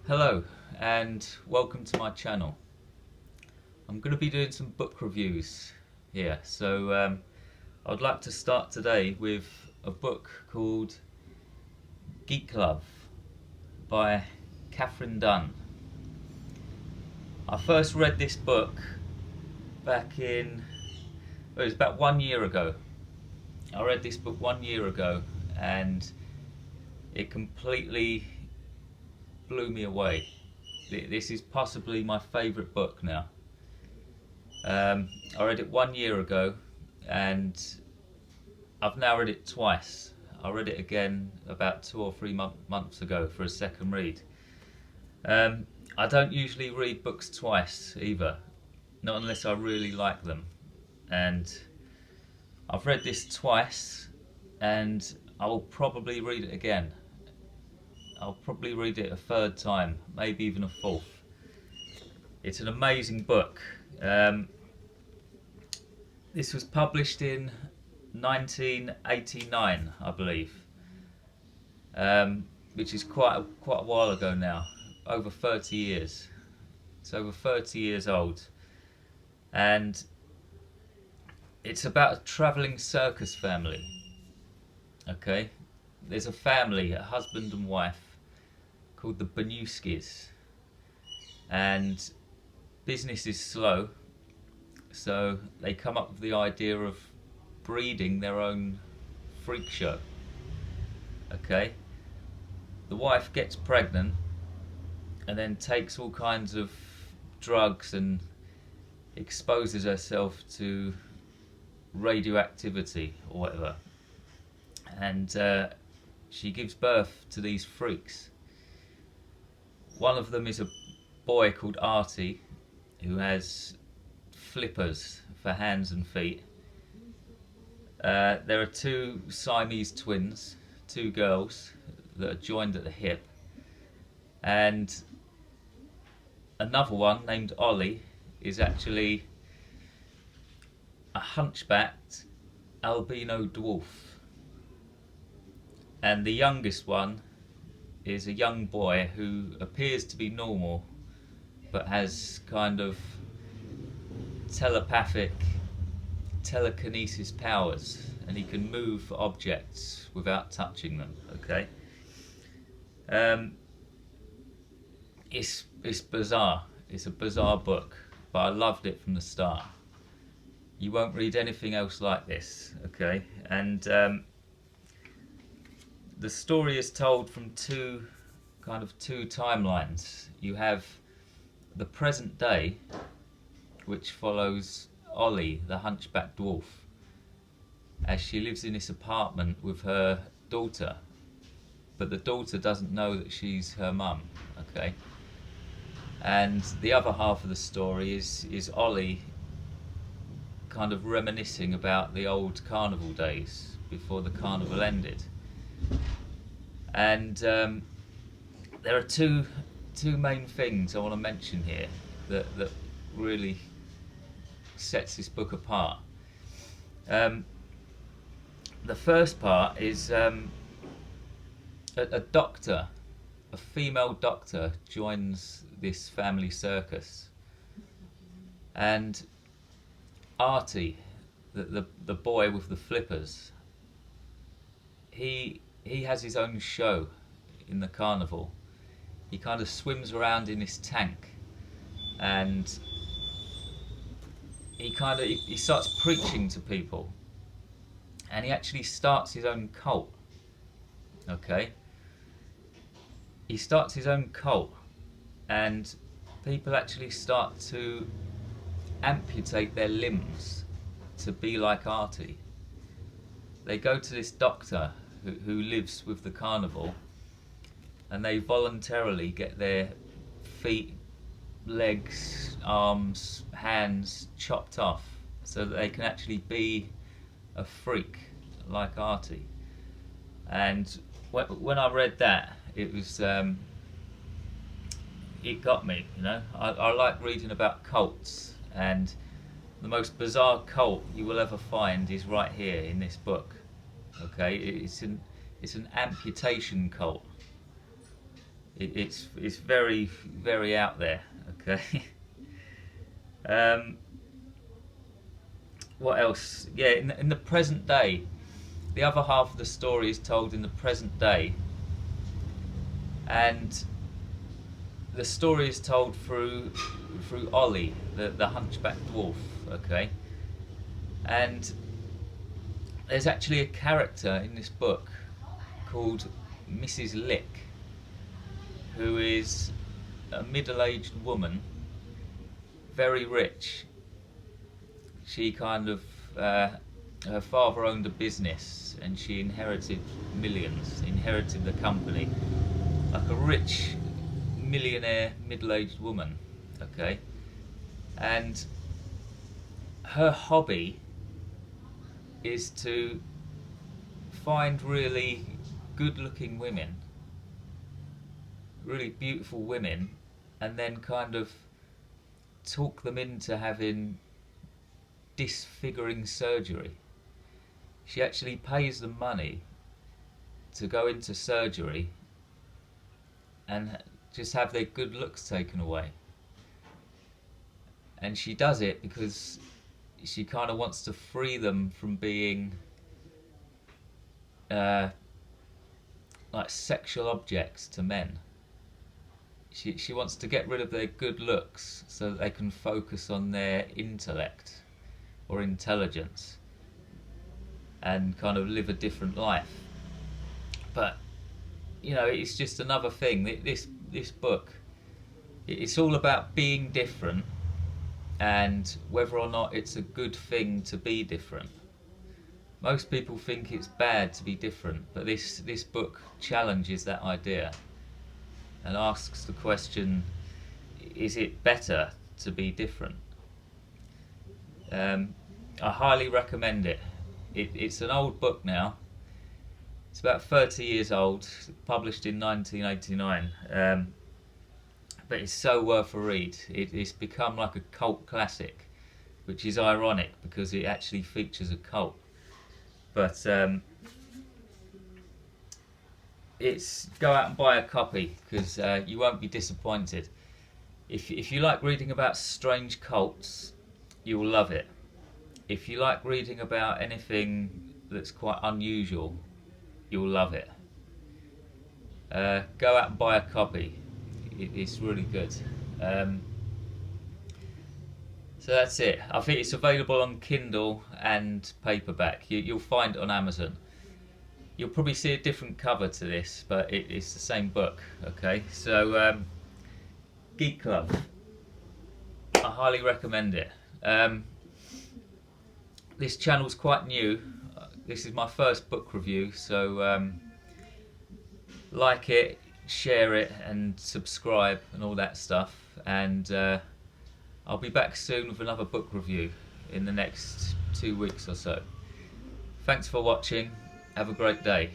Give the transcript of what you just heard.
Hello and welcome to my channel. I'm going to be doing some book reviews here, so I'd like to start today with a book called Geek Love by Katherine Dunn. I first read this book back in, it was about 1 year ago. I read this book 1 year ago and it completely blew me away. This is possibly my favourite book now. I read it 1 year ago and I've now read it twice. I read it again about 2 or 3 months ago for a second read. I don't usually read books twice either, not unless I really like them. And I've read this twice and I will probably read it again. I'll probably read it a third time, maybe even a fourth. It's an amazing book. This was published in 1989, I believe, which is quite a while ago now, over 30 years. It's over 30 years old, and it's about a travelling circus family. Okay, there's a family, a husband and wife, called the Banuskis, and business is slow, so they come up with the idea of breeding their own freak show. Okay, the wife gets pregnant and then takes all kinds of drugs and exposes herself to radioactivity or whatever, and she gives birth to these freaks. One of them is a boy called Artie, who has flippers for hands and feet. There are two Siamese twins, two girls that are joined at the hip, and another one named Ollie is actually a hunchbacked albino dwarf. And the youngest one is a young boy who appears to be normal but has kind of telepathic telekinesis powers, and he can move objects without touching them. Okay, it's bizarre. It's a bizarre book, but I loved it from the start. You won't read anything else like this. Okay, and the story is told from two timelines. You have the present day, which follows Ollie, the hunchback dwarf, as she lives in this apartment with her daughter, but the daughter doesn't know that she's her mum. Okay, and the other half of the story is Ollie kind of reminiscing about the old carnival days before the carnival ended. And there are two main things I want to mention here that really sets this book apart. The first part is a doctor, a female doctor, joins this family circus, and Artie, the boy with the flippers, he has his own show in the carnival. He kind of swims around in this tank, and he starts preaching to people, and he actually starts his own cult. Okay, he starts his own cult, and people actually start to amputate their limbs to be like Artie. They go to this doctor who lives with the carnival, and they voluntarily get their feet, legs, arms, hands chopped off so that they can actually be a freak like Artie. And when I read that, it was it got me, you know. I like reading about cults, and the most bizarre cult you will ever find is right here in this book. Okay, it's an amputation cult. It's very, very out there. Okay. um, what else? Yeah, in the present day, the other half of the story is told in the present day, and the story is told through Ollie, the hunchback dwarf. Okay, and there's actually a character in this book called Mrs. Lick, who is a middle-aged woman, very rich. She kind of her father owned a business, and she inherited millions, inherited the company, like a rich millionaire middle-aged woman. Okay, and her hobby is to find really good-looking women, really beautiful women, and then kind of talk them into having disfiguring surgery. She actually pays them money to go into surgery and just have their good looks taken away. And she does it because she kind of wants to free them from being like sexual objects to men. She wants to get rid of their good looks so that they can focus on their intellect or intelligence and kind of live a different life. But you know, it's just another thing. This book, it's all about being different and whether or not it's a good thing to be different. Most people think it's bad to be different, but this book challenges that idea and asks the question, is it better to be different? I highly recommend it. It's an old book now. It's about 30 years old, published in 1989. But it's so worth a read. It's become like a cult classic, which is ironic because it actually features a cult. But it's go out and buy a copy because you won't be disappointed. If you like reading about strange cults, you will love it. If you like reading about anything that's quite unusual, you'll love it. Go out and buy a copy. It's really good. So that's it. I think it's available on Kindle and paperback. You'll find it on Amazon. You'll probably see a different cover to this, but it's the same book. Okay, so Geek Love. I highly recommend it. This channel's quite new. This is my first book review, so like it, share it, and subscribe and all that stuff. And I'll be back soon with another book review in the next 2 weeks or so. Thanks for watching. Have a great day.